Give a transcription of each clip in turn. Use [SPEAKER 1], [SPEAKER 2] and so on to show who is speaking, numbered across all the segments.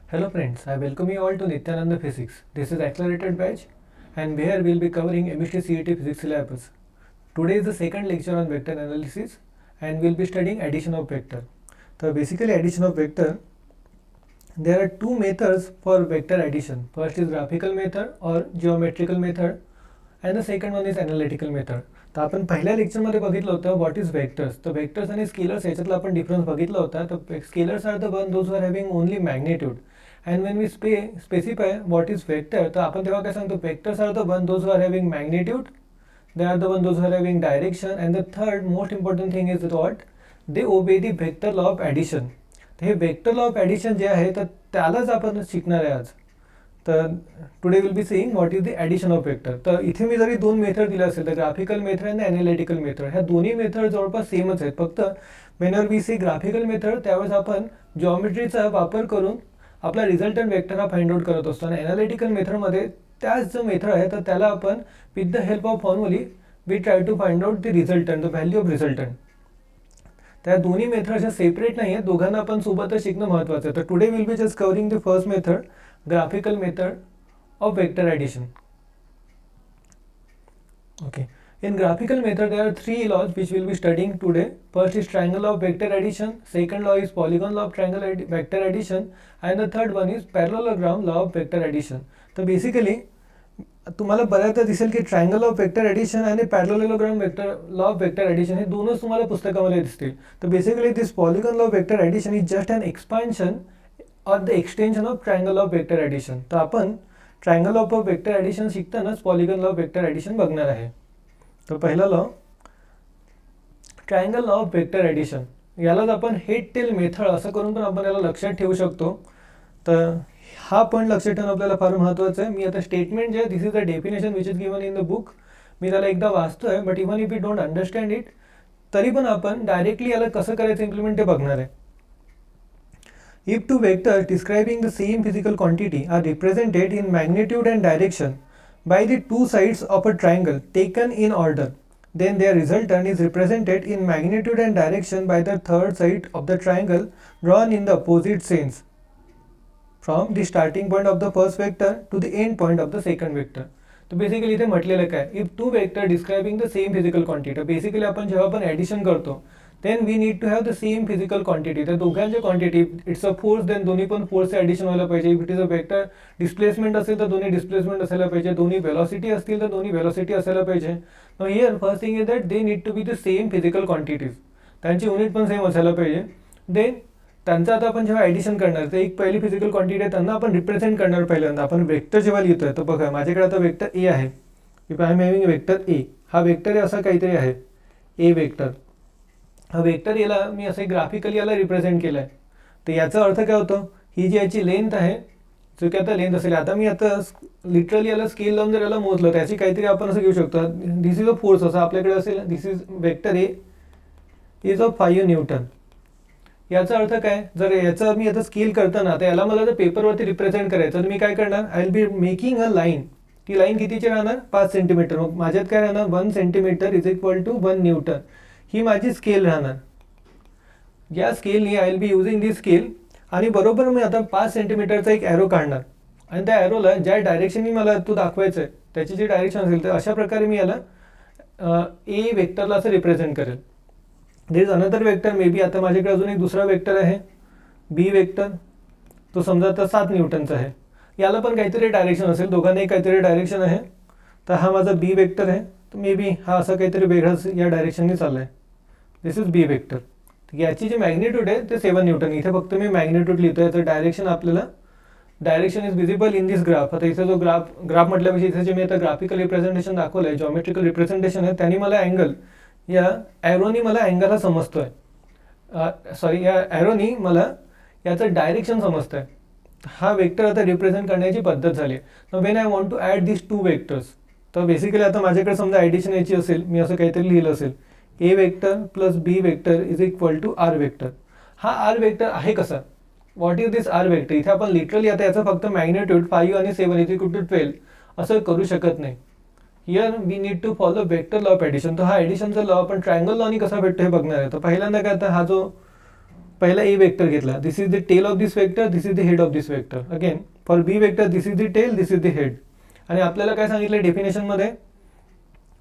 [SPEAKER 1] Hello friends, I welcome you all to Nityananda Physics. This is accelerated batch and here we will be covering MST CET Physics syllabus. Today is the second lecture on vector analysis and we will be studying addition of vector. So basically addition of vector, there are two methods for vector addition. First is graphical method or geometrical method and the second one is analytical method. तर आपण पहिल्या लेक्चरमध्ये बघितलं होतं what is vectors. तर vectors आणि scalars याच्यातला आपण डिफरन्स बघितला होता. तर scalars are the one those are having only magnitude and when we specify what is vector तर आपण तेव्हा काय सांगतो vectors are the one those are having magnitude, they are the one those are having direction and the third most important thing is what they obey the vector law of addition. तर हे vector law of addition जे आहे तर त्यालाच आपण शिकणार आहे आज. तर today will be seeing what is the addition of vector. तर इथे मी जरी दोन मेथड दिले असेल तर ग्राफिकल मेथड आणि ॲनालिटिकल मेथड ह्या दोन्ही मेथड जवळपास सेमच आहेत. फक्त whenever we see graphical method त्यावेळेस आपण जॉमेट्रीचा वापर करून आपला रिझल्टंट वेक्टर हा फाइंड आउट करत असतो आणि ॲनालिटिकल मेथडमध्ये त्याच जो मेथड आहे तर त्याला आपण with the help of formulae we try to find out the resultant, the value of resultant. त्या दोन्ही मेथड अशा सेपरेट नाही आहेत, दोघांना आपण सोबतच शिकणं महत्त्वाचं आहे. तर today will be just covering the first method, graphical method of vector addition. Okay, in graphical method there are three laws which we will be studying today. First is triangle law of vector addition, second law is polygon law of triangle vector addition and the third one is parallelogram law of vector addition. तर basically तुम्हाला बऱ्याचदा दिसेल की triangle of vector addition आणि parallelogram vector law of vector addition हे दोनच तुम्हाला पुस्तकामध्ये दिसतील. तर basically this polygon law of vector addition is just an expansion और the extension of triangle of vector addition. तर आपण ट्रायंगल ऑफ वेक्टर ॲडिशन शिकतानाच polygon law of vector addition बघणार आहे. तर पहिला law triangle law of vector addition, यालाच आपण हेड टेल मेथड असं करून पण आपण याला लक्षात ठेवू शकतो. तर हा पण लक्षात ठेवणं आपल्याला फार महत्त्वाचं आहे. मी आता स्टेटमेंट जे आहे this is the definition which is given in the book, मी त्याला एकदा वाचतो आहे. But even if you don't understand it तरी पण आपण डायरेक्टली याला कसं करायचं इम्प्लिमेंट ते बघणार आहे. If two vectors describing the same physical quantity are represented in magnitude and direction by the two sides of a triangle taken in order, then their resultant is represented in magnitude and direction by the third side of the triangle drawn in the opposite sense from the starting point of the first vector to the end point of the second vector. तो basically इथे म्हटलेलं काय, if two vector describing the same physical quantity, basically आपण जेव्हा आपण addition करतो then we need to have the same physical quantity. तर दोघांची quantity it's a force, then दोन्ही पण फोर्सचे ॲडिशन व्हायला पाहिजे. If it is a vector displacement असेल तर दोन्ही डिस्प्लेसमेंट असायला पाहिजे, दोन्ही वेलॉसिटी असतील तर दोन्ही वेलॉसिटी असायला पाहिजे. Here first thing is that they need to be the same physical quantities, त्यांची युनिट पण सेम असायला पाहिजे. देन त्यांचं आता आपण जेव्हा ॲडिशन करणार तर एक पहिली फिजिकल क्वांटिटी आहे त्यांना आपण रिप्रेझेंट करणार. पहिल्यांदा आपण वेक्टर जेव्हा लिहितोय तर बघा माझ्याकडे आता वेक्टर ए आहे. If I am having vector A, हा वेक्टर आहे असा काहीतरी आहे ए वेक्टर. हा वेक्टर याला मी असे ग्राफिकली याला रिप्रेझेंट केलं आहे. तर याचा अर्थ काय होतं, ही जी याची लेंथ आहे जो की आता लेंथ असेल, आता मी आता लिटरली याला स्केल लावून जर याला मोजलं त्याची काहीतरी आपण असं घेऊ शकतो दिस इज अ फोर्स असं आपल्याकडे असेल. This is vector A is of 5 newton. याचा अर्थ काय, जर याचा मी आता स्केल करताना आता याला मला जर पेपरवरती रिप्रेझेंट करायचं तर मी काय करणार, I will be making a line. ती लाईन कितीची राहणार 5 सेंटीमीटर. मग माझ्यात काय राहणार 1 centimetre is equal to 1 newton. ही माझी स्केल राहणार. या स्केलनी I will be using this scale आणि बरोबर मी आता 5 सेंटीमीटरचा एक ॲरो काढणार आणि त्या ॲरोला ज्या डायरेक्शननी मला तो दाखवायचं आहे त्याची जी डायरेक्शन असेल तर अशा प्रकारे मी याला ए वेक्टरला असं रिप्रेझेंट करेल. देर is another vector may be, आता माझ्याकडे अजून एक दुसरा वेक्टर आहे बी वेक्टर, तो समजा आता 7 न्यूटनचा आहे. याला पण काहीतरी डायरेक्शन असेल, दोघांनाही काहीतरी डायरेक्शन आहे. तर हा माझा बी वेक्टर आहे, तर मे बी हा असा काहीतरी वेगळाच या डायरेक्शनने चालला आहे. This is B vector. याची जी मॅग्निट्यूड आहे ते 7 न्यूटन. इथे फक्त मी मॅग्निट्यूड लिहितो आहे. तर डायरेक्शन आपल्याला direction is visible in this graph. आता इथे जो ग्राफ म्हटल्यापेक्षा इथे जे मी आता ग्राफिकल रिप्रेझेंटेशन दाखवलं आहे, जॉमेट्रिकल रिप्रेझेंटेशन आहे, त्यांनी मला अँगल या ॲरोनी मला अँगल हा समजतो आहे. सॉरी, या ॲरोनी मला याचं डायरेक्शन समजतं आहे. हा वेक्टर आता रिप्रेझेंट करण्याची पद्धत झाली आहे. तर when I want to add this two vectors, तर बेसिकली आता माझ्याकडे समजा ॲडिशन याची असेल, मी असं काहीतरी लिहिलं असेल A vector plus B vector is equal to R vector. हा आर वेक्टर आहे कसा, what is this R vector. इथे आपण लिटरली आता याचं फक्त मॅग्निट्यूड 5 आणि 7 इज इक्वल टू 12 असं करू शकत नाही. Here we need to follow vector law of addition. तर हा ॲडिशनचा लॉ आपण ट्रायंगल लॉनी कसा भेटतो हे बघणार आहे. तर पहिल्यांदा काय, आता हा जो पहिला ए वेक्टर घेतला, this is the tail of this vector, this is the head of this vector. Again for B vector this is the tail, this is the head. आणि आपल्याला काय सांगितलं डेफिनेशनमध्ये,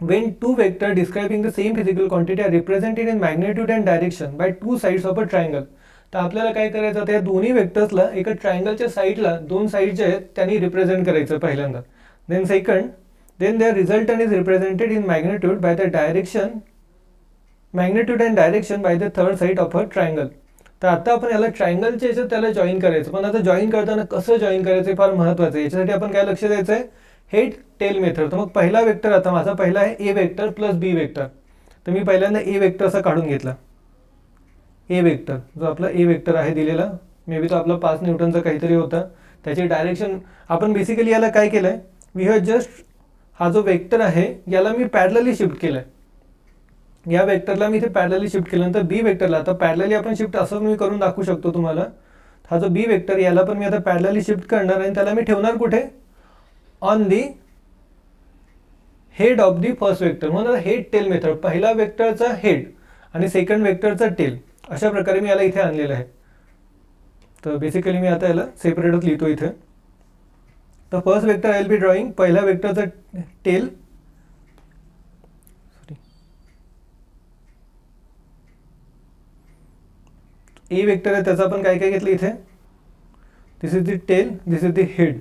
[SPEAKER 1] when two vectors describing the same physical quantity are represented in magnitude and direction by two sides of a triangle. तर आपल्याला काय करायचं, त्या दोन्ही वेक्टर्सला एका ट्रायंगलच्या साईडला दोन साईड जे आहेत त्यांनी रिप्रेझेंट करायचं पहिल्यांदा. Then second, then their resultant is represented in magnitude by the direction, magnitude and direction by the third side of a triangle. तर आता आपण याला ट्रायंगलच्या याच्यात त्याला जॉईन करायचं, पण आता जॉईन करताना कसं जॉईन करायचं फार महत्त्वाचं आहे. याच्यासाठी आपण काय लक्ष द्यायचं आहे, हेड टेल मेथड. तर मग पहिला वेक्टर, आता माझा पहिला आहे A vector plus B vector. तर मी पहिल्यांदा ए वेक्टर असा काढून घेतला. ए वेक्टर जो आपला ए वेक्टर आहे दिलेला, मे बी तो आपला 5 न्यूटनचा काहीतरी होता. त्याची डायरेक्शन आपण बेसिकली याला काय केलं आहे, वी हॅव जस्ट हा जो वेक्टर आहे याला मी पॅरलली शिफ्ट केलं आहे. या वेक्टरला मी इथे पॅरलली शिफ्ट केल्यानंतर बी वेक्टरला आता पॅरलली आपण शिफ्ट असं मी करून दाखवू शकतो तुम्हाला. हा जो बी वेक्टर याला पण मी आता पॅरलली शिफ्ट करणार आणि त्याला मी ठेवणार कुठे, on the head of the first vector. म्हणून हेड टेल मेथड, पहिला वेक्टरचा हेड आणि सेकंड वेक्टरचा टेल, अशा प्रकारे मी याला इथे आणलेलं आहे. तर बेसिकली मी आता याला सेपरेटच लिहितो इथे. तर first vector I will be drawing पहिल्या वेक्टरचा टेल, ए वेक्टर आहे त्याचा आपण काय काय घेतलं इथे, this is the tail, this is the head.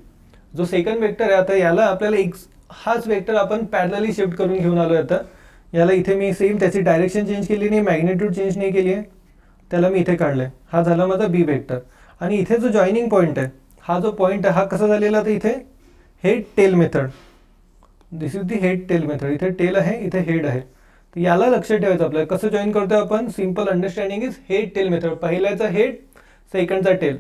[SPEAKER 1] जो सेकंड वेक्टर आहे आता याला आपल्याला एक हाच वेक्टर आपण पॅरलली शिफ्ट करून घेऊन आलो. आता याला इथे मी सेम त्याची डायरेक्शन चेंज केली नाही, मॅग्निट्यूड चेंज नाही केली आहे, त्याला मी इथे काढलं आहे. हा झाला माझा बी वेक्टर. आणि इथे जो जॉईनिंग पॉईंट आहे, हा जो पॉईंट आहे हा कसा झालेला, तर इथे head tail method, this is the head tail method. इथे टेल आहे, इथे हेड आहे. तर याला लक्ष ठेवायचं आपल्याला. कसं जॉईन करतोय आपण, simple understanding is head tail method, पहिल्याचा हेड सेकंडचा टेल.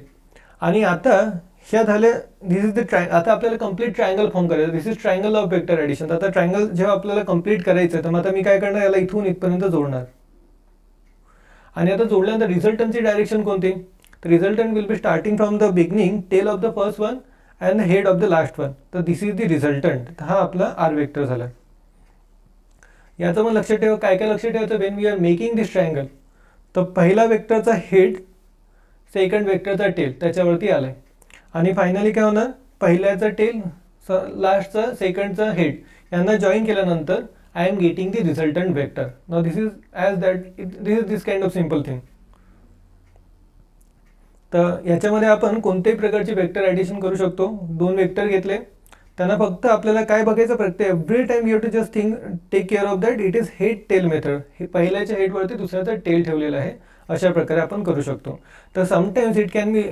[SPEAKER 1] आणि आता ह्या झाल्या, दिस इज द आता आपल्याला कंप्लीट ट्रायंगल फॉर्म करायचं, this is triangle of vector addition. आता ट्रायंगल जेव्हा आपल्याला कंप्लीट करायचं तर मग आता मी काय करणार, याला इथून इथपर्यंत जोडणार. आणि आता जोडल्यानंतर रिझल्टंटची डायरेक्शन कोणती, तर resultant will be starting from the beginning, tail of the first one and the head of the last one. तर दिस इज द रिझल्टंट. हा आपला आर वेक्टर झाला. याचं मग लक्षात ठेवा, काय काय लक्षात ठेवायचं when we are making this triangle. तर पहिला वेक्टरचा हेड, सेकंड वेक्टरचा टेल त्याच्यावरती आलाय. आणि फायनली काय होणार, पहिल्याचा टेल, लास्टचा सेकंडचा हेड यांना जॉईन केल्यानंतर I am getting the resultant vector. Now this is as that, this is this kind of simple thing. तर याच्यामध्ये आपण कोणत्याही प्रकारची वेक्टर ॲडिशन करू शकतो. दोन वेक्टर घेतले, त्यांना फक्त आपल्याला काय बघायचं, प्रत्येक every time you have to just think, take care of that it is head tail method. हे पहिल्याच्या हेडवरती दुसऱ्याचा टेल ठेवलेला आहे, अशा प्रकारे आपण करू शकतो. तर sometimes it can be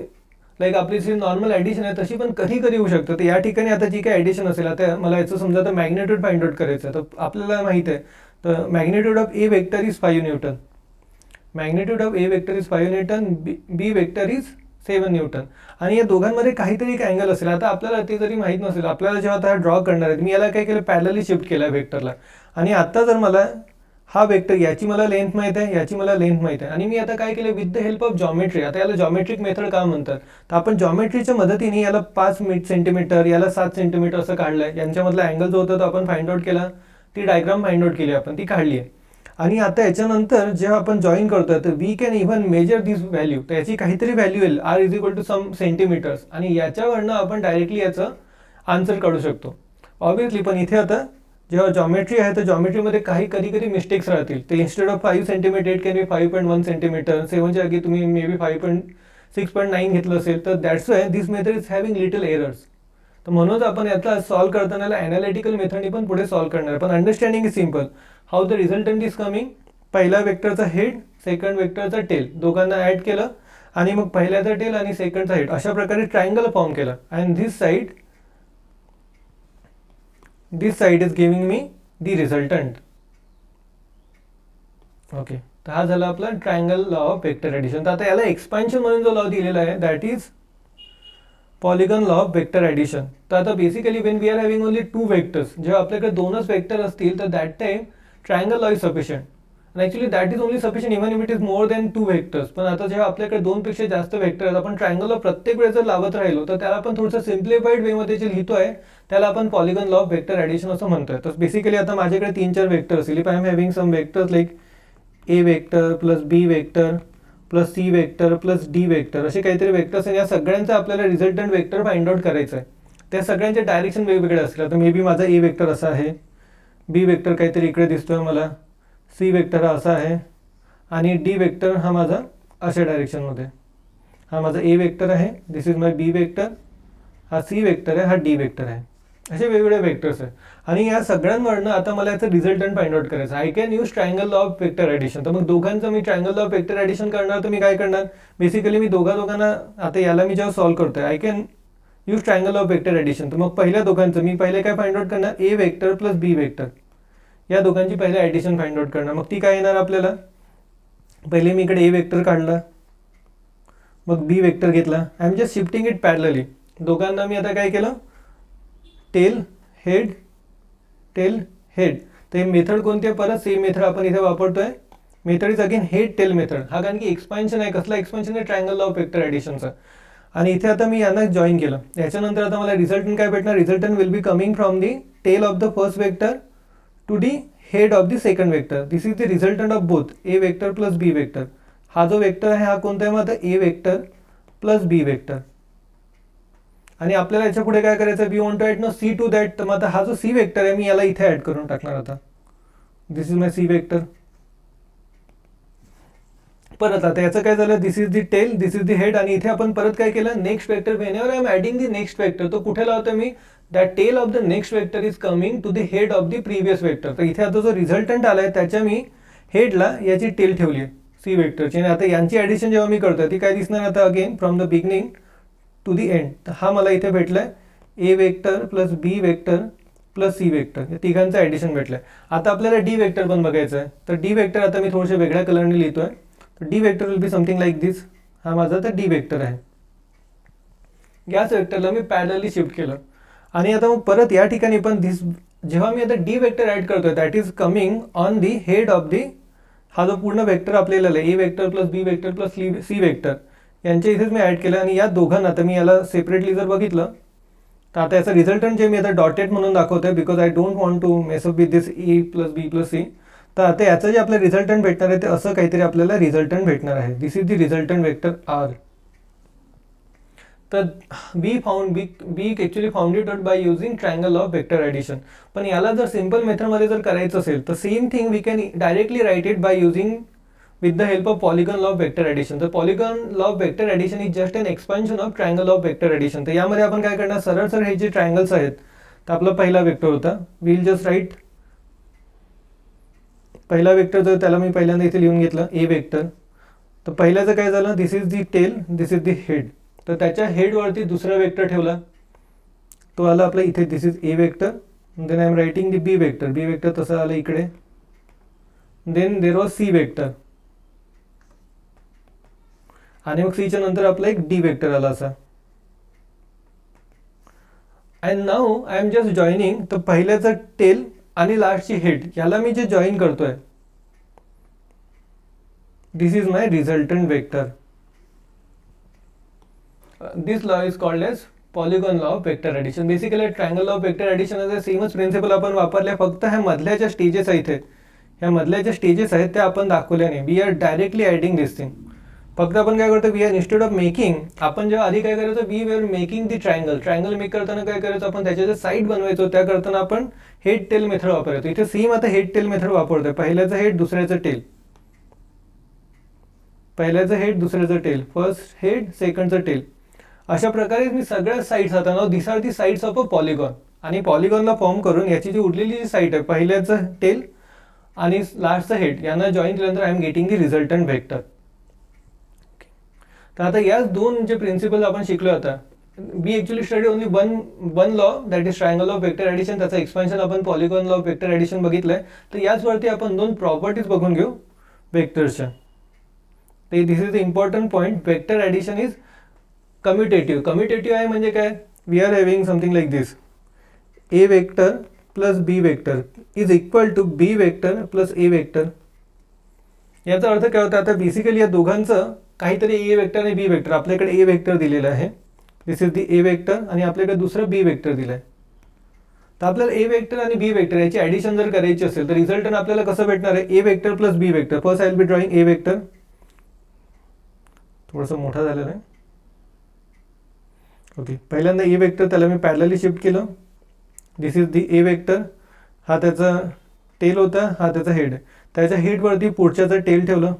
[SPEAKER 1] like आपली जी नॉर्मल ॲडिशन आहे तशी पण कधी कधी होऊ शकतं. तर या ठिकाणी आता जी काही ॲडिशन असेल, आता मला याचं समजा तर मॅग्निट्यूड फाइंड आउट करायचं. तर आपल्याला माहिती आहे, तर magnitude of A vector is 5 newton, magnitude of A vector is 5 newton, B vector is 7 newton. आणि या दोघांमध्ये काहीतरी एक अँगल असेल. आता आपल्याला ते जरी माहीत नसेल, आपल्याला जेव्हा आता ड्रॉ करणार आहे, मी याला काय केलं, पॅरलली शिफ्ट केलं आहे वेक्टरला. आणि आता जर मला हा वेक्टर, याची मला लेंथ माहीत आहे, याची मला लेंथ माहीत आहे, आणि मी आता काय केलं, with the help of geometry, आता याला जॉमेट्रिक मेथड का म्हणतात, तर आपण जॉमेट्रीच्या मदतीने याला 5 सेंटीमीटर, याला 7 सेंटीमीटर असं काढलं आहे. यांच्यामधला अँगल जो होता तो आपण फाइंड आउट केला, ती डायग्राम फाइंड आउट केली आपण, ती काढली आहे. आणि आता याच्यानंतर जेव्हा आपण जॉईन करतोय तर we can even measure this value. तर याची काहीतरी व्हॅल्यू येईल, R is equal to some centimeters, आणि याच्यावरनं आपण डायरेक्टली याचं आन्सर काढू शकतो ऑब्विसली. पण इथे आता जेव्हा जॉमेट्री आहे तर जॉमेट्रीमध्ये काही कधी कधी मिस्टेक्स राहतील. ते instead of 5 centimetre it can be 5.1 centimetre, 7च्या जागी तुम्ही मे बी 6.9 घेतलं असेल. तर that's why this method is having little errors. तर म्हणूनच आपण यातला सॉल्व करताना ॲनालिटिकल मेथडने पण पुढे सॉल्व करणार. पण understanding is simple, how the resultant is coming, पहिला वेक्टरचा हेड, सेकंड वेक्टरचा टेल, दोघांना ॲड केलं आणि मग पहिल्याचा टेल आणि सेकंडचा हेड, अशा प्रकारे ट्रायंगल फॉर्म केला. And this side is giving me the resultant. Okay, तर हा झाला आपला triangle law of vector addition. तर आता याला एक्सपान्शन म्हणून जो लॉ दिलेला आहे that is polygon law of vector addition. तर आता basically when we are having only 2 vectors, जेव्हा आपल्याकडे 2च वेक्टर असतील तर that time triangle law is sufficient. आणि actually that is only sufficient even if it is more than 2 vectors. पण आता जेव्हा आपल्याकडे 2 पेक्षा जास्त वेक्टर आहेत, आपण ट्रायंगल लॉ प्रत्येक वेळेस जर लावत राहिलो तर त्याला आपण थोडंसं सिम्प्लिफाईड वेमध्ये जे लिहितोय त्याला आपण polygon law of vector addition असं म्हणतोय. तर बेसिकली आता माझ्याकडे 3-4 वेक्टर असतील. If I am having some vectors like A vector plus B vector plus C vector plus D vector असे काहीतरी वेक्टर्स आहेत. या सगळ्यांचा आपल्याला रिझल्टंट वेक्टर फाइंड आउट करायचं आहे. त्या सगळ्यांचे डायरेक्शन वेगवेगळे असतील. तर मे बी माझा ए वेक्टर असा आहे, बी वेक्टर काहीतरी इकडे दिसतोय मला, सी वेक्टर हा असा आहे आणि डी वेक्टर हा माझा अशा डायरेक्शनमध्ये. हा माझा ए वेक्टर आहे, this is my B vector, हा सी वेक्टर आहे, हा डी वेक्टर आहे. असे वेगवेगळे वेक्टर्स आहेत आणि या सगळ्यांवरनं आता मला याचं रिझल्टंट फाइंड आउट करायचं. I can use triangle law of vector addition. तर मग दोघांचं मी triangle law of vector addition करणार तर मी काय करणार, बेसिकली मी दोघांना आता याला मी जेव्हा सॉल्व्ह करतोय I can use triangle of vector addition. तर मग पहिल्या दोघांचं मी पहिले काय फाइंड आउट करणार, ए वेक्टर प्लस बी वेक्टर, या दोघांची पहिले ॲडिशन फाइंड आउट करणार. मग ती काय येणार आपल्याला, पहिले मी इकडे ए वेक्टर काढला, मग बी वेक्टर घेतला, I am just shifting it parallelly. दोघांना मी आता काय केलं, टेल हेड टेल हेड. तर ही मेथड कोणती आहे, परत सेम मेथड आपण इथे वापरतोय. Method is again head tail method. हा कारण की एक्सपान्शन आहे, कसला एक्सपान्शन आहे, ट्रायंगल लॉ ऑफ वेक्टर ॲडिशनचा. आणि इथे आता मी यांना जॉईन केलं. याच्यानंतर आता मला रिझल्टंट काय भेटणार, resultant will be coming from the tail of the first vector to the head of the second vector. This is the resultant of both A vector plus B vector. हा जो vector आहे हा कोणता आहे, मग आता A vector plus B vector. आणि आपल्याला याच्या पुढे काय करायचं, we want to add now C to that. तर मग आता हा जो सी वेक्टर आहे मी याला इथे ॲड करून टाकणार. आता this is my C vector. परत आता याचं काय झालं, this is the tail, this is the head. आणि इथे आपण परत काय केलं, next vector whenever I am adding the next vector. तो कुठे लावतो मी, that tail of the next vector is coming to the head of the previous vector. तर इथे आता जो रिझल्टंट आलाय त्याच्या मी हेडला याची टेल ठेवली आहे सी वेक्टरची. आणि आता यांची ॲडिशन जेव्हा मी करतोय ती काय दिसणार, आता again from the beginning to the end. तर हा मला इथे भेटलाय A vector plus B vector plus C vector, या तिघांचं ॲडिशन भेटलंय. आता आपल्याला डी वेक्टर पण बघायचं आहे. तर डी वेक्टर आता मी थोडेसे वेगळ्या कलरने लिहितोय. तर D vector will be something like this. हा माझा तर डी वेक्टर आहे. याच वेक्टरला मी पॅरलली शिफ्ट केलं. आणि आता मग परत या ठिकाणी पण दिस, जेव्हा मी आता डी वेक्टर ॲड करतोय that is coming on the head of दी, हा जो पूर्ण वेक्टर आपल्याला ए vector plus B vector plus C vector यांच्या इथेच मी ॲड केलं. आणि या दोघांना आता मी याला सेपरेटली जर बघितलं तर आता याचं रिझल्टंट जे मी आता डॉटेड म्हणून दाखवतोय because I don't want to mess up with this A plus B plus C. तर आता याचं जे आपलं रिझल्टंट भेटणार आहे ते असं काहीतरी आपल्याला रिझल्टंट भेटणार आहे. This is the resultant vector R. तर we actually found it out by using triangle of vector addition. पण याला जर सिम्पल मेथडमध्ये जर करायचं असेल तर same thing we can directly write it by using with the help of polygon law of vector addition. तर polygon law of vector addition is just an expansion of triangle of vector addition. तर यामध्ये आपण काय करणार, सरळ सरळ हे जे ट्रायंगल्स आहेत, तर आपला पहिला वेक्टर होता, विल जस्ट राईट पहिला वेक्टर जो त्याला मी पहिल्यांदा इथे लिहून घेतलं ए वेक्टर. तर पहिल्याचं काय झालं, this is the tail, this is the head. तर त्याच्या हेडवरती दुसरा वेक्टर ठेवला, तो आला आपला इथे, this is A vector. Then I am writing the B vector. B vector तसं आलं इकडे. Then there was C vector. आणि मग सीच्या नंतर आपला एक डी वेक्टर आला असा. And now I am just joining. तर पहिल्याचं टेल आणि लास्टची हेड याला मी जे जॉईन करतोय, this is my resultant vector. This law is called as polygon law of vector addition. Basically triangle law of vector addition सेमच principle आपण वापरल्या, फक्त ह्या मधल्या ज्या स्टेजेस आहेत इथे, ह्या मधल्या ज्या स्टेजेस आहेत त्या आपण दाखवल्या नाही. We are directly adding this thing. फक्त आपण काय करतो, we are instead of making, आपण जेव्हा आधी काय करायचो, we are making the triangle make करताना काय करायचो आपण, त्याच्या जे साईड बनवायचो त्या करताना आपण हेड टेल मेथड वापरायचो. इथे सेम आता हेड टेल मेथड वापरतोय. पहिल्याचं हेड दुसऱ्याचं टेल, पहिल्याचं हेड दुसऱ्याचं टेल, फर्स्ट हेड सेकंडचं टेल. अशा प्रकारे मी सगळ्या साईड्स आता now this are the sides of a polygon. आणि पॉलिगॉनला फॉर्म करून याची जी उरलेली जी साईड आहे, पहिल्याचं टेल आणि लास्टचं हेड यांना जॉईन केल्यानंतर I am getting the resultant vector. तर आता याच दोन जे प्रिन्सिपल आपण शिकलो आता, we actually study only one law that is triangle of vector addition. त्याचं एक्सपान्शन आपण polygon law of vector addition बघितलंय. तर याचवरती आपण दोन प्रॉपर्टीज बघून घेऊ वेक्टर्सच्या. ते this is the important point. Vector addition is commutative. Commutative आहे म्हणजे काय, we are having something like this, A vector plus B vector is equal to B vector plus A vector. याचा अर्थ काय होता, आता बेसिकली या दोघांचं काहीतरी ए वेक्टर आणि बी वेक्टर, आपल्याकडे ए वेक्टर दिलेलं आहे, this is the A vector, आणि आपल्याकडे दुसरं बी वेक्टर दिलं आहे. तर आपल्याला ए वेक्टर आणि बी वेक्टर याची ॲडिशन जर करायची असेल तर रिझल्टंट आपल्याला कसं भेटणार आहे, A vector plus B vector. First I will be drawing A vector. थोडंसं मोठा झालेलं आहे. ओके, पहिल्यांदा ए वेक्टर त्याला मी पॅरलली शिफ्ट केलं. दिस इज दी ए वेक्टर. हा त्याचा टेल होता, हा त्याचा हेड आहे. त्याच्या हेडवरती पुढच्याचं टेल ठेवलं.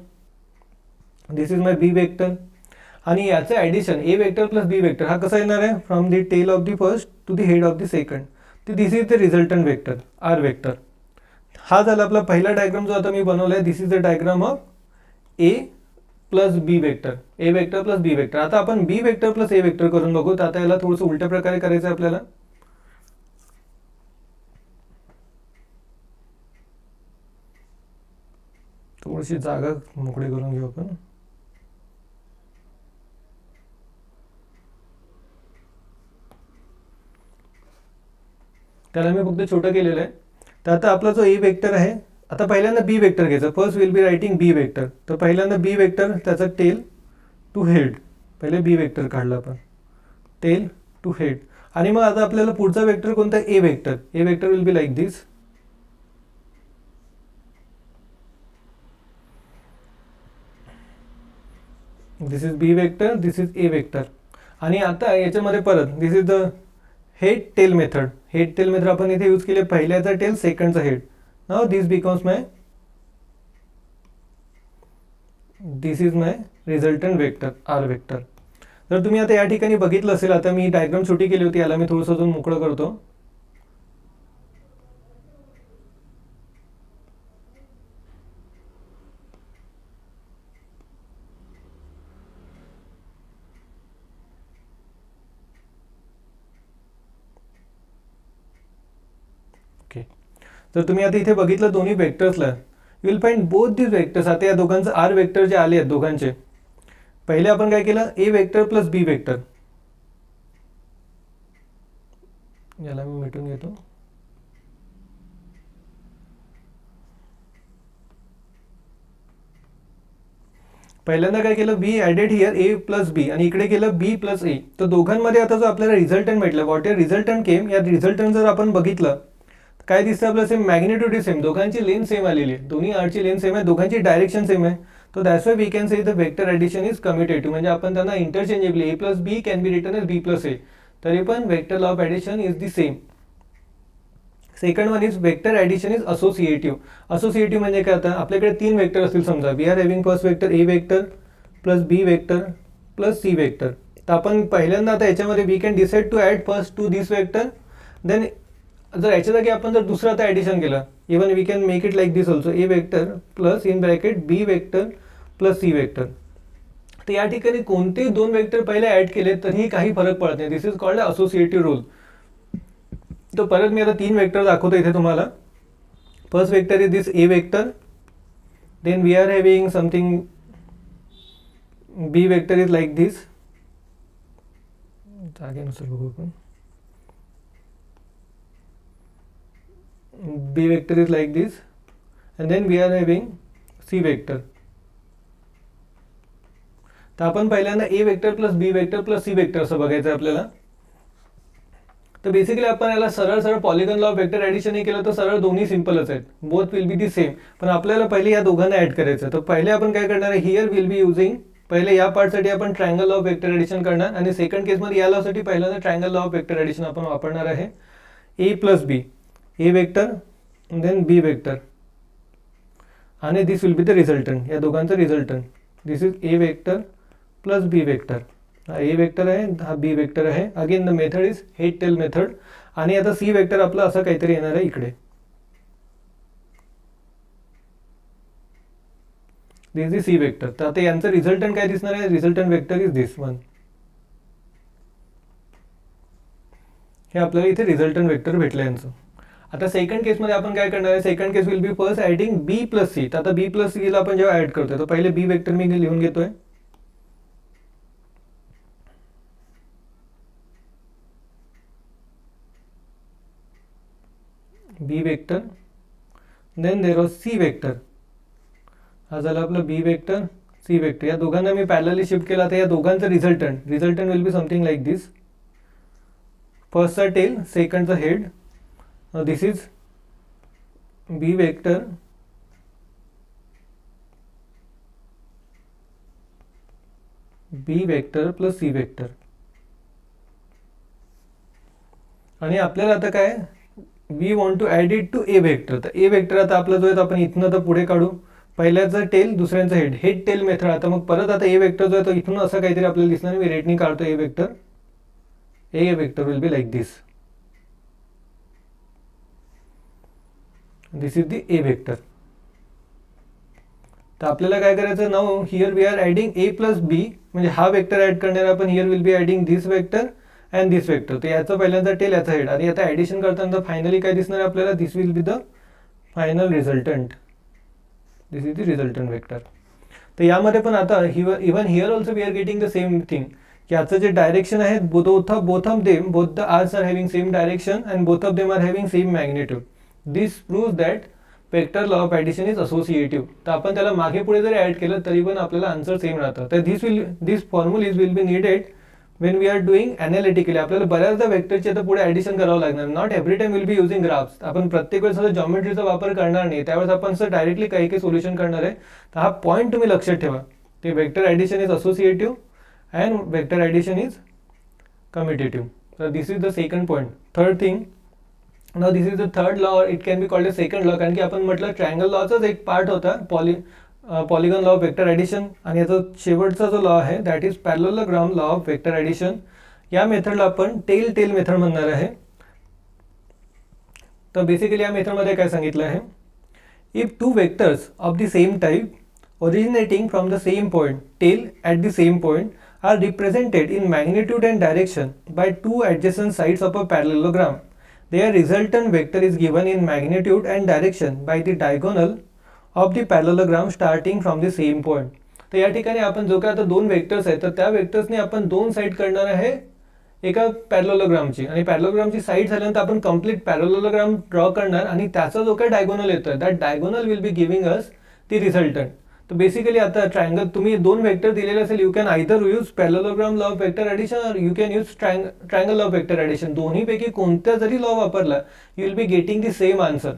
[SPEAKER 1] This is my B vector. आणि याचं addition A vector plus B vector हा कसा येणार आहे, from the tail of the first to the head of the second. तर this is the resultant vector R vector. हा झाला आपला पहिला डायग्राम जो आता मी बनवला आहे. This is the diagram of A plus B vector, A vector plus B vector. आता आपण B vector plus A vector करून बघू. तर आता याला थोडंसं उलट्या प्रकारे करायचं आहे आपल्याला. थोडीशी जागा मोकळी करून घेऊ आपण. त्याला मी फक्त छोटं केलेलं आहे. तर आता आपला जो ए वेक्टर आहे, आता पहिल्यांदा बी वेक्टर घ्यायचा. First will be writing B vector. तर पहिल्यांदा बी वेक्टर त्याचा टेल टू हेड, पहिले बी वेक्टर काढला आपण, टेल टू हेड. आणि मग आता आपल्याला पुढचा वेक्टर कोणता, A vector. A vector will be like this. This is B vector, this is A vector. आणि आता याच्यामध्ये परत this is the head tail method. Head tail method आपण इथे यूज केले, पहिल्याचा टेल सेकंडचा head. Now this becomes my, this is my resultant vector R vector. जर तुम्ही आता या ठिकाणी बघितलं असेल, आता मी डायग्राम छोटी केली होती, याला मी थोडंसं अजून मोकळं करतो. ओके, तर तुम्ही आता इथे बघितलं दोन्ही वेक्टर्सला, you will find both this vectors. आता या दोघांचं आर वेक्टर जे आले आहेत दोघांचे, पहिले आपण काय केलं, A vector plus B vector. याला मी मिटून घेतो. पहिल्यांदा काय केलं, B added here A plus B, आणि इकडे केलं बी प्लस ए. तर दोघांमध्ये आता जो आपल्याला रिझल्टंट भेटला, व्हॉट इज रिझल्टंट केम, या रिझल्टंट जर आपण बघितलं काय दिसतं आपल्याला, सेम मॅग्निट्यूड सेम, दोघांची लेंथ सेम आलेली आहे, दोन्ही आरची लेंथ सेम आहे, दोघांची डायरेक्शन सेम आहे. तो that's why we can say the vector addition is commutative. म्हणजे आपण त्यांना interchangeably A plus B can be written as B plus A. तरी पण vector law of addition is the same. Second one is vector addition is associative. Associative म्हणजे काय, आता आपल्याकडे तीन वेक्टर असतील समजा, we are having first vector A vector plus B vector plus C vector. तर आपण पहिल्यांदा आता याच्यामध्ये we can decide to add first to this vector. Then जर याच्या जागी आपण जर दुसरं आता ॲडिशन केलं, even we can make it like this also, A vector plus in bracket B vector plus C vector. तर या ठिकाणी कोणते दोन वेक्टर पहिले ॲड केले तरीही काही फरक पडत नाही. This is called associative rule. तो परत मी आता तीन वेक्टर दाखवतो इथे तुम्हाला. First vector is this A vector, then we are having something B vector is like this. जागेनुसार बघू आपण. B vector is like this, and then we are having C vector. तर आपण पहिल्यांदा ए vector plus B vector plus C vector असं बघायचं आपल्याला. तर बेसिकली आपण याला सरळ सरळ polygon law of vector addition हे केलं तर सरळ दोन्ही सिम्पलच आहेत, both will be the same. पण आपल्याला पहिले या दोघांना ॲड करायचं. तर पहिले आपण काय करणार आहे, हिअर विल बी युझिंग, पहिले या पार्टसाठी आपण triangle law of vector addition करणार, आणि सेकंड केसमध्ये या लॉसाठी पहिल्यांदा triangle law of vector addition आपण वापरणार आहे. A plus B, A vector then B vector, आणि this will be the resultant, या दोघांचं resultant. This is A vector plus B vector. हा ए वेक्टर आहे, हा बी वेक्टर आहे. Again the method is head tail method. आणि आता C vector आपला असं काहीतरी येणार आहे इकडे. दिस इज सी वेक्टर. तर आता यांचं रिझल्टंट काय दिसणार आहे, resultant vector is this one. हे आपल्याला इथे रिझल्टंट वेक्टर भेटलं यांचं. आता सेकंड केसमध्ये आपण काय करणार आहे, second case will be first adding B plus C. तर आता बी प्लस सीला आपण जेव्हा ॲड करतोय तर पहिले बी वेक्टर मी लिहून घेतोय. B vector, then there was C vector. हा झाला आपलं बी वेक्टर सी वेक्टर. या दोघांना मी पॅरलली शिफ्ट केला. तर या दोघांचं resultant will be something like this. फर्स्टचा टेल, सेकंडचा head. This is B vector B vector plus C vector. आणि आपल्याला आता काय, we want to add it to A vector. तर ए वेक्टर आता आपला जो आहे तो आपण इथनं तर पुढे काढू. पहिल्याचं टेल, दुसऱ्यांचं हेड, हेड टेल मेथड. आता मग परत आता ए वेक्टर जो आहे तो इथून असं काहीतरी आपल्याला दिसणार. मी रेडनी काढतो A vector. A vector will be like this. This is the A vector. तर आपल्याला काय करायचं, now here we are adding A plus B, म्हणजे हा वेक्टर ॲड करणार आपण. Here will be adding this vector and this vector. तर याचं पहिल्यांदा टेल, याचा हेड. आणि आता ॲडिशन करताना फायनली काय दिसणार आहे आपल्याला, this will be the final resultant. This is the resultant vector. तर यामध्ये पण आता even here also we are getting the same thing. याचं जे डायरेक्शन आहे, both of them, both the R's are having same direction and both of them are having same magnitude. This proves that vector law of addition is associative. तर आपण त्याला मागे पुढे जरी add केलं तरी पण आपल्याला आन्सर सेम राहतं. तर this formulae will be needed when we are doing analytically. आपल्याला बऱ्याचदा वेक्टरची आता पुढे ॲडिशन करावं लागणार. Not every time will be using graphs. आपण प्रत्येक वेळेस असं जॉमेट्रीचा वापर करणार नाही. त्यावेळेस आपण असं डायरेक्टली काही काही सोल्युशन करणार आहे. तर हा पॉईंट तुम्ही लक्षात ठेवा. ते vector addition is associative and vector addition is commutative. तर this is the second point. Third thing, now this is the third law, it can be called a second law. कारण की आपण म्हटलं ट्रायंगल लॉचाच एक पार्ट होता polygon law of vector addition. आणि याचा शेवटचा जो लॉ आहे that is parallelogram law of vector addition. या मेथडला आपण टेल मेथड म्हणणार आहे. तर बेसिकली या मेथडमध्ये काय सांगितलं आहे, if two vectors of the same type originating from the same point tail at the same point are represented in magnitude and direction by two adjacent sides of a parallelogram, their resultant vector is given in magnitude and direction by the diagonal of the parallelogram starting from the same point. तर या ठिकाणी आपण जो काय आता दोन vectors आहेत तर त्या वेक्टर्सने आपण दोन साइड करणार आहे एका पॅरलोग्रामची. आणि पॅरलोग्रामची साइड झाल्यानंतर आपण कंप्लीट पॅरलोग्राम ड्रॉ करणार आणि त्याचा जो काय डायगोनल येतोय that diagonal will be giving us the resultant. तर बेसिकली आता ट्रायंगल तुम्ही दोन वेक्टर दिलेले असेल, you can either use parallelogram law of vector addition और you can use triangle law of vector addition. दोन्हीपैकी कोणत्या जरी लॉ वापरला you will be getting the same answer.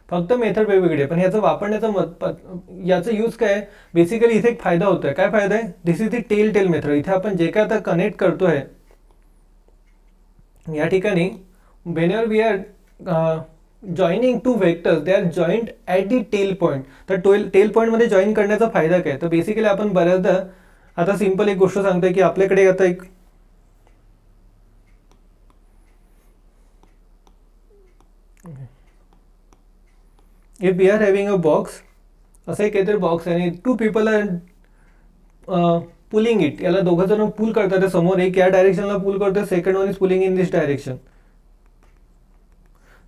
[SPEAKER 1] फक्त मेथड वेगवेगळे, पण याचा वापरण्याचा याचा यूज काय, बेसिकली इथे एक फायदा होतोय. काय फायदा आहे, this is the tail method. इथे आपण जे काय आता कनेक्ट करतोय या ठिकाणी whenever we are joining two vectors they are joint at the tail point. तर टेल पॉईंटमध्ये जॉईन करण्याचा फायदा काय, तर बेसिकली आपण बऱ्याचदा आता सिंपल एक गोष्ट सांगतोय की आपल्याकडे आता एक if we are having a box, असं एक काहीतरी बॉक्स आहे आणि two people are pulling it. याला दोघं जण पुल करतात. समोर एक या डायरेक्शनला पुल करतोय, second one is pulling in this direction.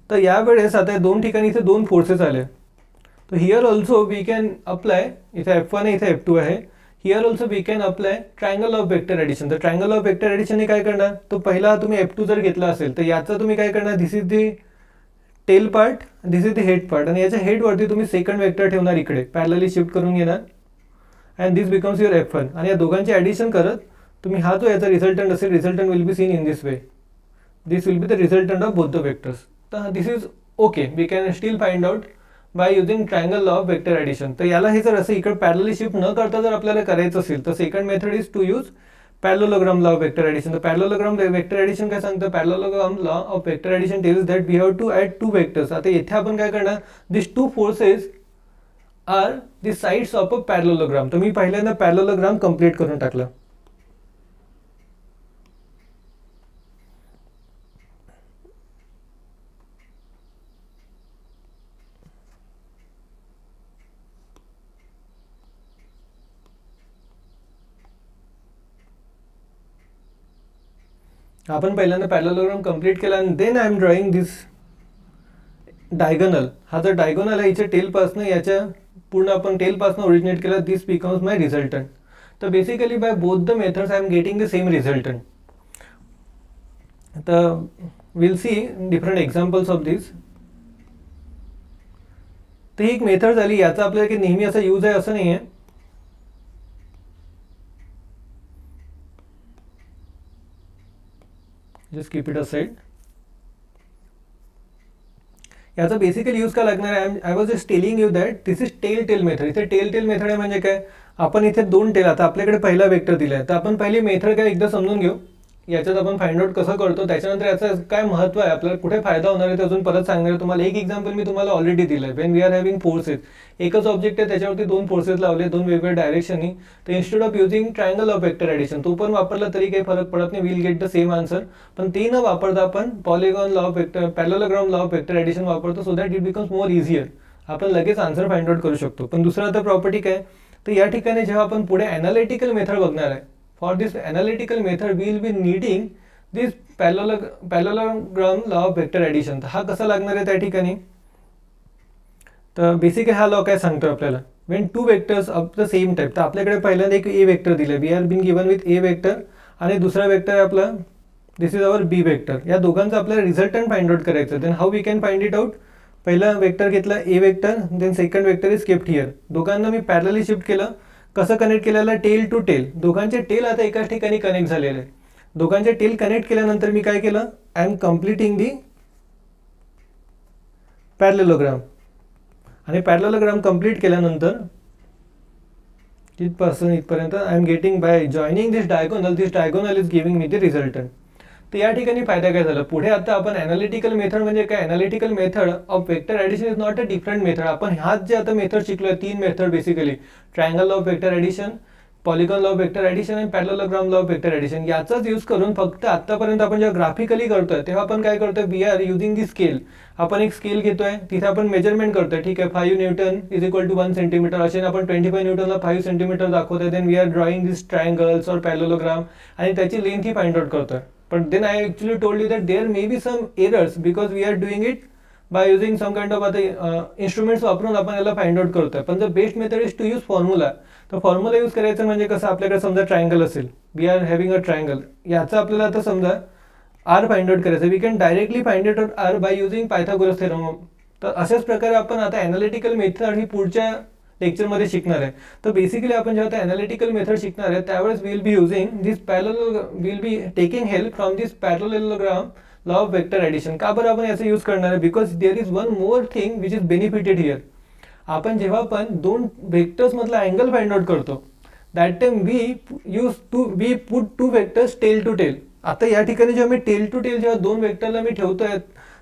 [SPEAKER 1] तर यावेळेस आता दोन ठिकाणी इथे दोन फोर्सेस आले. तर here also we can apply, इथे F1 आहे इथे F2 आहे. Here also we can apply triangle of vector addition. तर ट्रायंगल ऑफ वेक्टर ॲडिशनने काय करणार, तो पहिला तुम्ही F2 जर घेतला असेल तर याचा तुम्ही काय करणार, this is the tail part, this is the head part. आणि याच्या हेडवरती तुम्ही सेकंड वेक्टर ठेवणार, इकडे पॅरलली शिफ्ट करून घेणार and this becomes your F1. आणि या दोघांची ॲडिशन करत तुम्ही हा जो याचा रिझल्टंट असेल, resultant will be seen in this way. This will be the resultant of both the vectors. तर this is okay, we can still find out by using triangle law of vector addition. तर याला हे जर असं इकडे parallelly shift न करता जर आपल्याला करायचं असेल तर second method is to use parallelogram law of vector addition. तर पॅरलोग्राम वेक्टर ॲडिशन काय सांगतं, parallelogram law of vector addition tells that we have to add two vectors. आता इथे आपण काय करणार, this two forces are the sides of a parallelogram. तर मी पहिल्यांदा पॅरलोग्राम कंप्लीट करून टाकला. आपण पहिल्यांदा पॅरलोग्राम कंप्लीट केला आणि then I am drawing this diagonal. हा जर डायगोनल आहे याच्या टेलपासनं, याच्या पूर्ण आपण टेलपासनं ओरिजिनेट केला, दिस बिकम्स माय रिझल्टंट. तर basically by both the methods I am getting the same resultant. तर will see different examples of this. तर ही एक मेथड झाली, याचा आपल्याला की नेहमी असा यूज आहे असं नाही आहे. Just keep it aside. याचा बेसिकली यूज का लागणार आहे, I was just telling you that this is tail method. इथे टेल मेथड आहे म्हणजे काय, आपण इथे 2 टेल, आता आपल्याकडे पहिला वेक्टर दिला आहे, तर आपण पहिली मेथड काय एकदा समजून घेऊ, याच्यात आपण फाइंड आउट कसं करतो, त्याच्यानंतर याचं काय महत्त्व आहे, आपल्याला कुठे फायदा होणार आहे ते अजून परत सांगणार आहे तुम्हाला. एक एक्झाम्पल मी तुम्हाला ऑलरेडी दिलं आहे. When we are having forces, एकच ऑब्जेक्ट आहे त्याच्यावरती 2 फोर्सेस लावले 2 वेगवेगळ्या डायरेक्शननी, तर instead of using triangle of vector addition, तो पण वापरला तरी काही फरक पडत नाही, will get the same answer. पण ते न वापरता आपण polygon law of vector, parallelogram law of vector addition वापरतो, so that it becomes more easier, आपण लगेच आन्सर फाइंड आउट करू शकतो. पण दुसरं आता प्रॉपर्टी काय, तर या ठिकाणी जेव्हा आपण पुढे ॲनालिटिकल मेथड बघणार आहे, for this analytical method we will be needing this parallelogram law of vector addition. तर हा कसा लागणार आहे त्या ठिकाणी, तर बेसिकली हा लॉ काय सांगतो आपल्याला, when 2 vectors of the same type, तर आपल्याकडे पहिल्यांदा एक ए वेक्टर दिलं आहे, we are been given with A vector, आणि दुसरा वेक्टर आहे आपला, this is our B vector. या दोघांचा आपल्याला रिझल्टंट फाइंड आउट करायचं. Then how we can find it out, पहिला वेक्टर घेतला A vector, then second vector is kept here, दोघांना मी पॅरलली शिफ्ट केलं. कसं कनेक्ट केलेलं, टेल टू टेल, दोघांचे टेल आता एकाच ठिकाणी कनेक्ट झालेले आहे. दोघांचे टेल कनेक्ट केल्यानंतर मी काय केलं, I am completing the parallelogram, आणि पॅरलेलोग्राम कम्प्लीट केल्यानंतर तिथपासून इथपर्यंत I am getting by joining this diagonal is giving me the resultant. तर या ठिकाणी फायदा काय झाला, पुढे आता आपण ॲनालिटिकल मेथड म्हणजे काय, analytical method of vector addition is not a different method. आपण ह्याच जे आता मेथड शिकलोय, 3 method basically, triangle law of vector addition, polygon law of vector addition आणि parallelogram law of vector addition, याचाच यूज करून फक्त आतापर्यंत आपण जेव्हा ग्राफिकली करतोय तेव्हा आपण काय करतोय, we are using the scale. आपण एक स्केल घेतोय, तिथे आपण मेजरमेंट करतोय, ठीक आहे, 5 newton is equal to 1 centimetre, असे आपण 25 न्यूटनला 5 सेंटीमीटर दाखवतोय. Then we are drawing this triangles और पॅरलोग्राम, आणि त्याची लेंथ ही फाइंड आउट करतोय. पण then I actually told you that there may be some errors because we are doing it by using some kind of आता instruments वापरून आपण याला फाइंड आउट करतोय. पण the best method is to use formula. तर formula use करायचं म्हणजे कसं, आपल्याकडे समजा ट्रायंगल असेल, we are having a triangle, याचं आपल्याला आता समजा आर फाइंड आउट करायचं, we can directly find it out R by using Pythagoras theorem. तर अशाच प्रकारे आपण आता ॲनालिटिकल मेथड ही पुढच्या लेक्चरमध्ये शिकणार आहे. तर बेसिकली आपण जेव्हा आता ॲनालिटिकल मेथड शिकणार आहे त्यावेळेस will be using this will be taking help from this parallelogram law of vector addition. का बरं आपण याचा यूज करणार आहे, because there is one more thing which is benefited here. आपण जेव्हा पण 2 वेक्टर्स मधला अँगल फाइंड आउट करतो, that time we put 2 vectors tail to tail. आता या ठिकाणी जेव्हा मी टेल टू टेल जेव्हा 2 वेक्टरला मी ठेवतोय,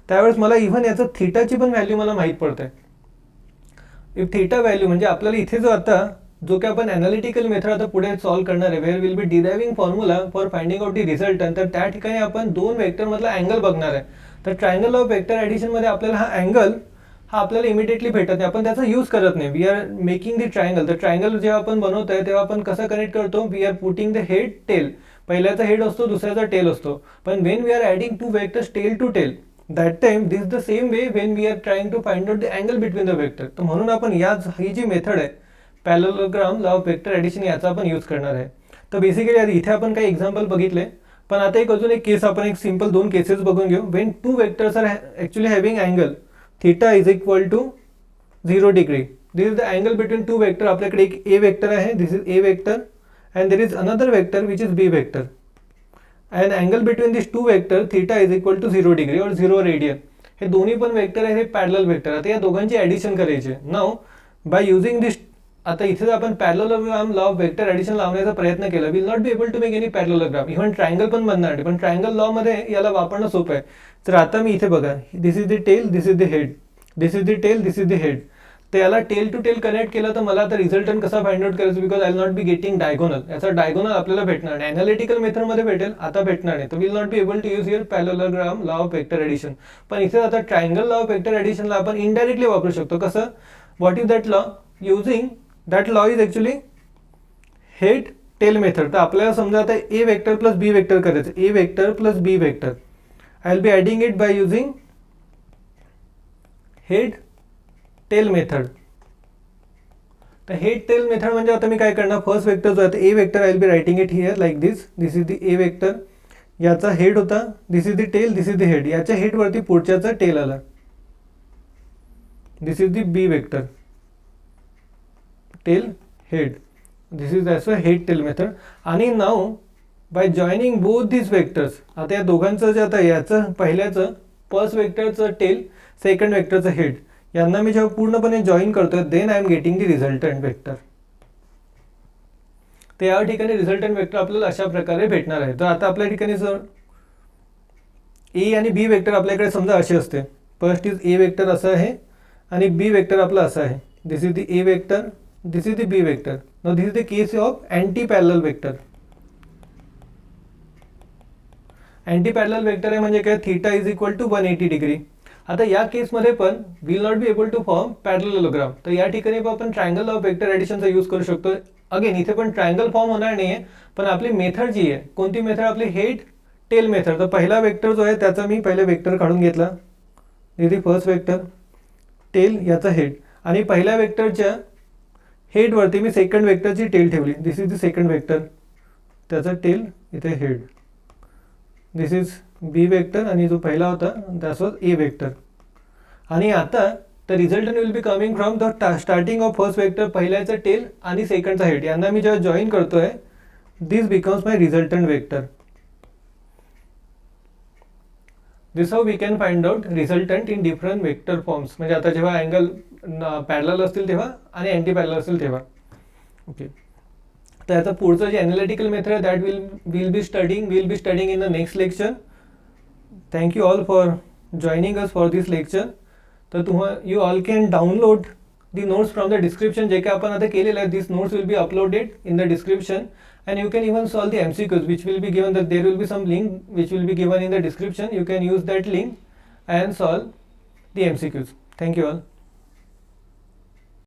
[SPEAKER 1] त्यावेळेस मला इव्हन याचं थीटाची पण व्हॅल्यू मला माहीत पडते. इफ थीटा व्हॅल्यू म्हणजे आपल्याला इथे जो आता जो की आपण ॲनालिटिकल मेथड आता पुढे सॉल्व्ह करणार आहे, where will be deriving formula for finding out the resultant, तर त्या ठिकाणी आपण 2 वेक्टर मधला अँगल बघणार आहे. तर ट्रायंगल ऑफ वेक्टर ॲडिशन मध्ये आपल्याला हा अँगल हा आपल्याला इमिडिएटली भेटत नाही, आपण त्याचा यूज करत नाही. We are making the triangle. तर ट्रायंगल जेव्हा आपण बनवतोय तेव्हा आपण कसं कनेक्ट करतो, we are putting the head tail, पहिल्याचा हेड असतो दुसऱ्याचा टेल असतो. पण when we are adding 2 vectors tail to tail, that time this the same way when we are trying to find out the angle between the vector. तर म्हणून आपण ही जी मेथड आहे parallelogram law of vector addition, याचा आपण use करणार आहे. तर बेसिकली इथे आपण काही एक्झाम्पल बघितले, पण आता अजून एक केस आपण एक सिंपल 2 केसेस बघून घेऊ. When 2 vectors are actually having angle theta is equal to 0 degree. This is the angle between 2 vector. आपल्याकडे एक ए वेक्टर आहे, this is A vector, and there is another vector which is B vector, and angle between this 2 vector theta is equal to 0 degree और 0 radian. हे दोन्ही पण vector आहे, हे parallel vector. आता या दोघांची ॲडिशन करायची. नाव बाय युझिंग दिस, आता इथे आपण parallelogram law of vector addition लावण्याचा प्रयत्न केला, will not be able to make any parallelogram. Even triangle पण बनणार नाही, पण ट्रायंगल लॉ मध्ये याला वापरणं सोपं आहे. तर आता मी इथे बघा, this is the tail, this is the head, this is the tail, this is the head. तर याला टेल टू टेल कनेक्ट केलं तर मला आता रिझल्टंट कसा फाइंड आउट करायचं, because I will not be getting diagonal. याचा डायगोनल आपल्याला भेटणार नाही, ॲनालिटिकल मेथडमध्ये भेटेल, आता भेटणार नाही. तर will not be able to use here parallelogram law of vector addition. पण इथे आता ट्रायंगल लॉ ऑफ वेक्टर ॲडिशनला आपण इनडायरेक्टली वापरू शकतो. कसं, what is that law, using that law is actually head tail method. तर आपल्याला समजा आता A vector plus B vector करायचं, A vector plus B vector, I will be adding it by using head tail method. तर head tail method म्हणजे आता मी काय करणार, फर्स्ट वेक्टर जो आहे A vector, I will be writing it here like this. This is the A vector, याचा head होता, this is the tail, this is the head. याच्या हेडवरती पुढच्याचा टेल आला, this is the B vector, tail head. This is as a head tail method. आणि now by joining both this vectors, आता या दोघांचं जे आता याचं पहिल्याचं फर्स्ट वेक्टरचं टेल, सेकंड वेक्टरचं हेड, यांना मी जेव्हा पूर्णपणे जॉईन करतोय, then I am getting the resultant vector. तर या ठिकाणी रिझल्टंट वेक्टर आपल्याला अशा प्रकारे भेटणार आहे. तर आता आपल्या ठिकाणी जर ए आणि बी वेक्टर आपल्याकडे समजा असे असते, फर्स्ट इज ए वेक्टर असं आहे आणि बी वेक्टर आपलं असं आहे. This is the A vector, this is the B vector. Now this is the case of anti parallel vector. Anti parallel vector आहे म्हणजे काय, theta is equal to 180 degree. आता या केसमध्ये पण will not be able to form parallelogram. तर या ठिकाणी आपण ट्रायंगल ऑफ वेक्टर ॲडिशनचा यूज करू शकतो. अगेन इथे पण ट्रायंगल फॉर्म होणार नाही आहे, पण आपली मेथड जी आहे, कोणती मेथड, आपली हेड टेल मेथड. तर पहिला वेक्टर जो आहे त्याचा मी पहिले वेक्टर काढून घेतला, इथे फर्स्ट वेक्टर, टेल याचा हेड, आणि पहिल्या वेक्टरच्या हेडवरती मी सेकंड वेक्टरची टेल ठेवली. This is the second vector, त्याचा टेल इथे head. This is B vector आणि जो पहिला होता दॅट वॉज ए वेक्टर. आणि आता the resultant will be coming from the starting of first vector, पहिल्याचा टेल आणि सेकंडचा हेड, यांना मी जेव्हा जॉईन करतोय, this becomes my resultant vector. This how we can find out resultant in different vector forms. म्हणजे आता जेव्हा अँगल पॅरलल असतील तेव्हा आणि अँटी पॅरलल असतील तेव्हा. ओके, तर याचा पुढचं जे ॲनालिटिकल मेथड आहे that will be studying in the next lecture. Thank you all for joining us for this lecture. तर you all can download the notes from the description. जे काय आपण आता केलेलं आहे, this notes will be uploaded in the description. And you can even solve the MCQs which will be given, that there will be some link which will be given in the description. You can use that link and solve the MCQs. Thank you all.